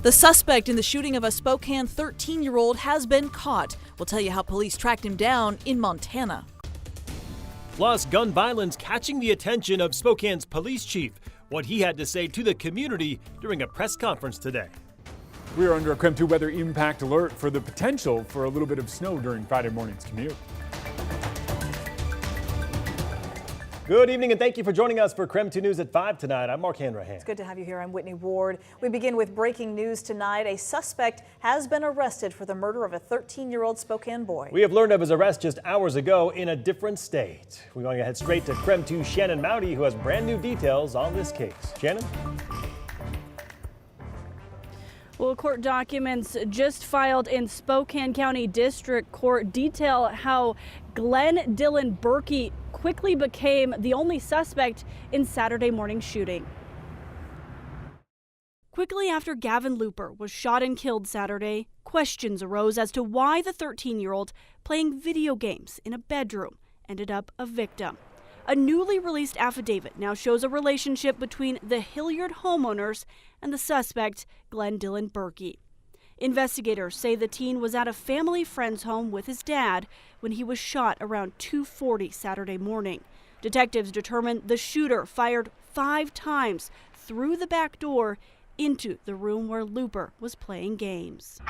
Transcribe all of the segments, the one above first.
The suspect in the shooting of a Spokane 13-year-old has been caught. We'll tell you how police tracked him down in Montana. Plus, gun violence catching the attention of Spokane's police chief. What he had to say to the community during a press conference today. We are under a KREM 2 weather impact alert for the potential for a little bit of snow during Friday morning's commute. Good evening and thank you for joining us for KREM 2 News at 5 tonight. I'm Mark Hanrahan. It's good to have you here. I'm Whitney Ward. We begin with breaking news tonight. A suspect has been arrested for the murder of a 13-year-old Spokane boy. We have learned of his arrest just hours ago in a different state. We're going to head straight to KREM 2's Shannon Mowdy, who has brand new details on this case. Shannon? Well, court documents just filed in Spokane County District Court detail how Glenn Dylan Berkey quickly became the only suspect in Saturday morning's shooting. Quickly after Gavin Looper was shot and killed Saturday, questions arose as to why the 13-year-old playing video games in a bedroom ended up a victim. A newly released affidavit now shows a relationship between the Hilliard homeowners and the suspect, Glenn Dylan Berkey. Investigators say the teen was at a family friend's home with his dad when he was shot around 2:40 Saturday morning. Detectives determined the shooter fired 5 times through the back door into the room where Looper was playing games.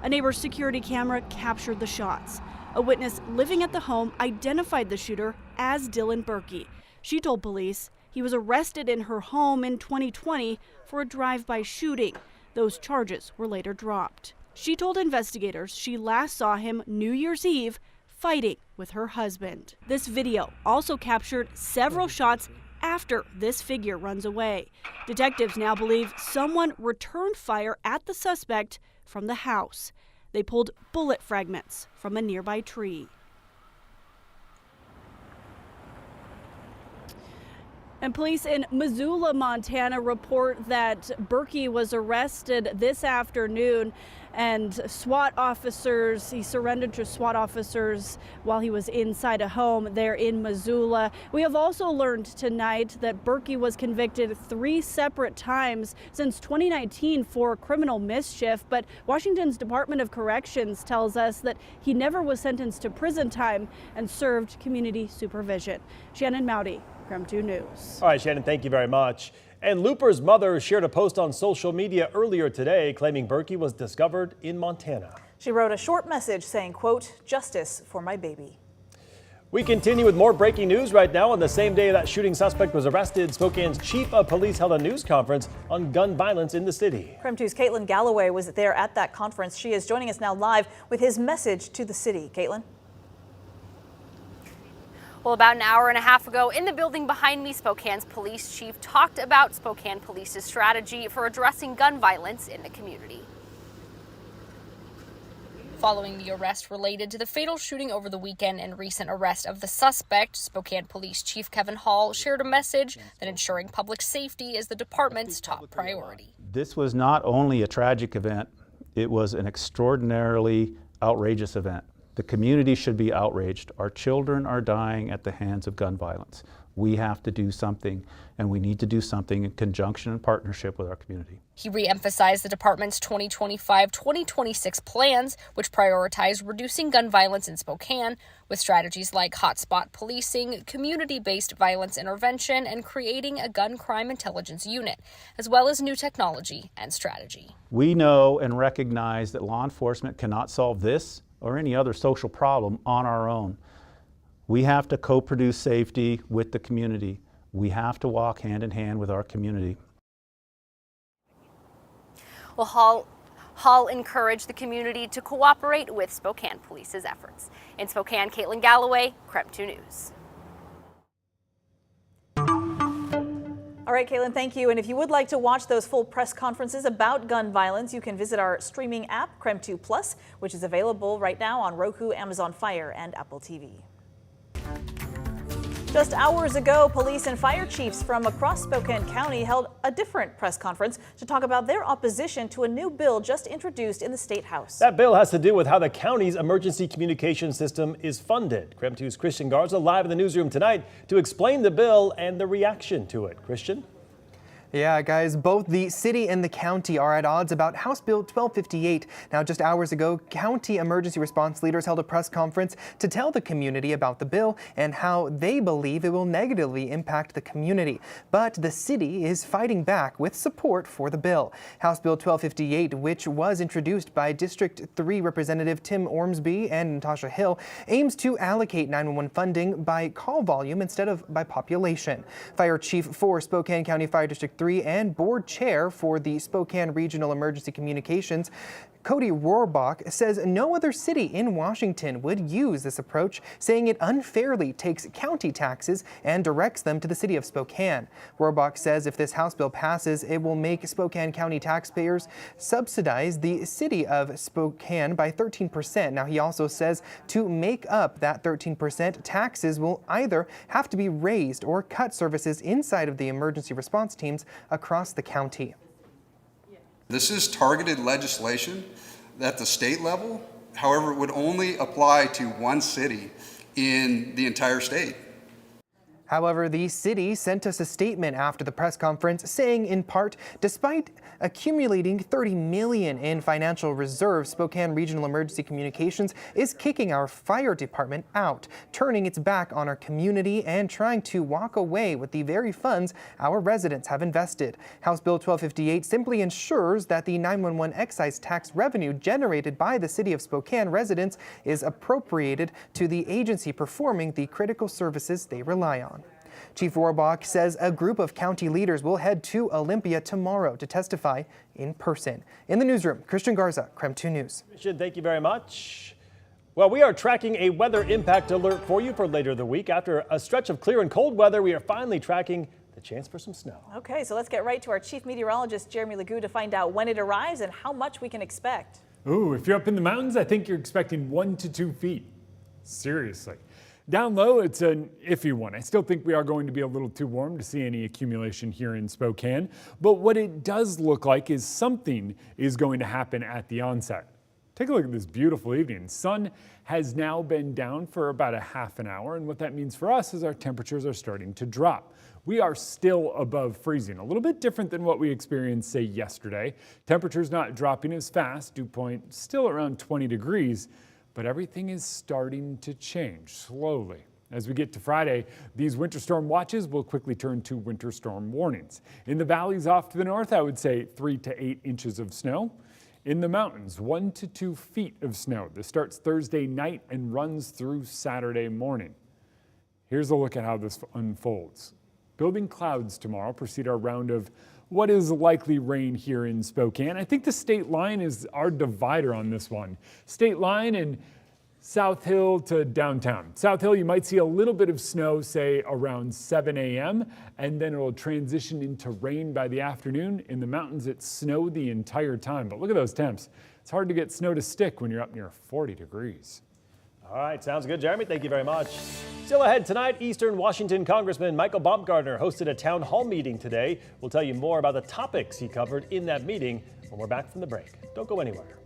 A neighbor's security camera captured the shots. A witness living at the home identified the shooter as Dylan Berkey. She told police he was arrested in her home in 2020 for a drive-by shooting. Those charges were later dropped. She told investigators she last saw him New Year's Eve fighting with her husband. This video also captured several shots after this figure runs away. Detectives now believe someone returned fire at the suspect from the house. They pulled bullet fragments from a nearby tree. And police in Missoula, Montana report that Berkey was arrested this afternoon and he surrendered to SWAT officers while he was inside a home there in Missoula. We have also learned tonight that Berkey was convicted 3 separate times since 2019 for criminal mischief, but Washington's Department of Corrections tells us that he never was sentenced to prison time and served community supervision. Shannon Mowdy, KREM 2 News. All right, Shannon, thank you very much. And Looper's mother shared a post on social media earlier today claiming Berkey was discovered in Montana. She wrote a short message saying, quote, "Justice for my baby." We continue with more breaking news right now. On the same day that shooting suspect was arrested, Spokane's chief of police held a news conference on gun violence in the city. KREM 2's Caitlin Galloway was there at that conference. She is joining us now live with his message to the city. Caitlin? Well, about an hour and a half ago, in the building behind me, Spokane's police chief talked about Spokane Police's strategy for addressing gun violence in the community. Following the arrest related to the fatal shooting over the weekend and recent arrest of the suspect, Spokane Police Chief Kevin Hall shared a message that ensuring public safety is the department's top priority. This was not only a tragic event, it was an extraordinarily outrageous event. The community should be outraged. Our children are dying at the hands of gun violence. We have to do something, and we need to do something in conjunction and partnership with our community. He re-emphasized the department's 2025-2026 plans, which prioritize reducing gun violence in Spokane with strategies like hotspot policing, community-based violence intervention, and creating a gun crime intelligence unit, as well as new technology and strategy. We know and recognize that law enforcement cannot solve this or any other social problem on our own. We have to co-produce safety with the community. We have to walk hand in hand with our community. Well, Hall encouraged the community to cooperate with Spokane Police's efforts. In Spokane, Caitlin Galloway, KREM 2 News. All right, Caitlin, thank you. And if you would like to watch those full press conferences about gun violence, you can visit our streaming app, KREM 2 Plus, which is available right now on Roku, Amazon Fire, and Apple TV. Just hours ago, police and fire chiefs from across Spokane County held a different press conference to talk about their opposition to a new bill just introduced in the State House. That bill has to do with how the county's emergency communication system is funded. KREM 2's Christian Garza live in the newsroom tonight to explain the bill and the reaction to it. Christian? Yeah, guys, both the city and the county are at odds about House Bill 1258. Now, just hours ago, county emergency response leaders held a press conference to tell the community about the bill and how they believe it will negatively impact the community. But the city is fighting back with support for the bill. House Bill 1258, which was introduced by District 3 Representative Tim Ormsby and Natasha Hill, aims to allocate 911 funding by call volume instead of by population. Fire Chief for Spokane County Fire District 3 and board chair for the Spokane Regional Emergency Communications, Cody Rohrbach, says no other city in Washington would use this approach, saying it unfairly takes county taxes and directs them to the city of Spokane. Rohrbach says if this House bill passes, it will make Spokane County taxpayers subsidize the city of Spokane by 13%. Now, he also says to make up that 13%, taxes will either have to be raised or cut services inside of the emergency response teams across the county. This is targeted legislation at the state level. However, it would only apply to one city in the entire state. However, the city sent us a statement after the press conference saying, in part, despite accumulating $30 million in financial reserves, Spokane Regional Emergency Communications is kicking our fire department out, turning its back on our community and trying to walk away with the very funds our residents have invested. House Bill 1258 simply ensures that the 911 excise tax revenue generated by the city of Spokane residents is appropriated to the agency performing the critical services they rely on. Chief Rohrbach says a group of county leaders will head to Olympia tomorrow to testify in person. In the newsroom, Christian Garza, KREM 2 News. Christian, thank you very much. Well, we are tracking a weather impact alert for you for later the week. After a stretch of clear and cold weather, we are finally tracking the chance for some snow. Okay, so let's get right to our chief meteorologist, Jeremy Legoo, to find out when it arrives and how much we can expect. Ooh, if you're up in the mountains, I think you're expecting 1 to 2 feet. Seriously. Down low, it's an iffy one. I still think we are going to be a little too warm to see any accumulation here in Spokane. But what it does look like is something is going to happen at the onset. Take a look at this beautiful evening. Sun has now been down for about a half an hour, and what that means for us is our temperatures are starting to drop. We are still above freezing, a little bit different than what we experienced, say, yesterday. Temperatures not dropping as fast, dew point still around 20 degrees, but everything is starting to change slowly. As we get to Friday, these winter storm watches will quickly turn to winter storm warnings. In the valleys off to the north, I would say 3 to 8 inches of snow. In the mountains, 1 to 2 feet of snow. This starts Thursday night and runs through Saturday morning. Here's a look at how this unfolds. Building clouds tomorrow precede our round of what is likely rain here in Spokane. I think the state line is our divider on this one. State line and South Hill to downtown. South Hill, you might see a little bit of snow, say around 7 a.m., and then it will transition into rain by the afternoon. In the mountains, it's snow the entire time. But look at those temps. It's hard to get snow to stick when you're up near 40 degrees. All right, sounds good, Jeremy. Thank you very much. Still ahead tonight, Eastern Washington Congressman Michael Baumgartner hosted a town hall meeting today. We'll tell you more about the topics he covered in that meeting when we're back from the break. Don't go anywhere.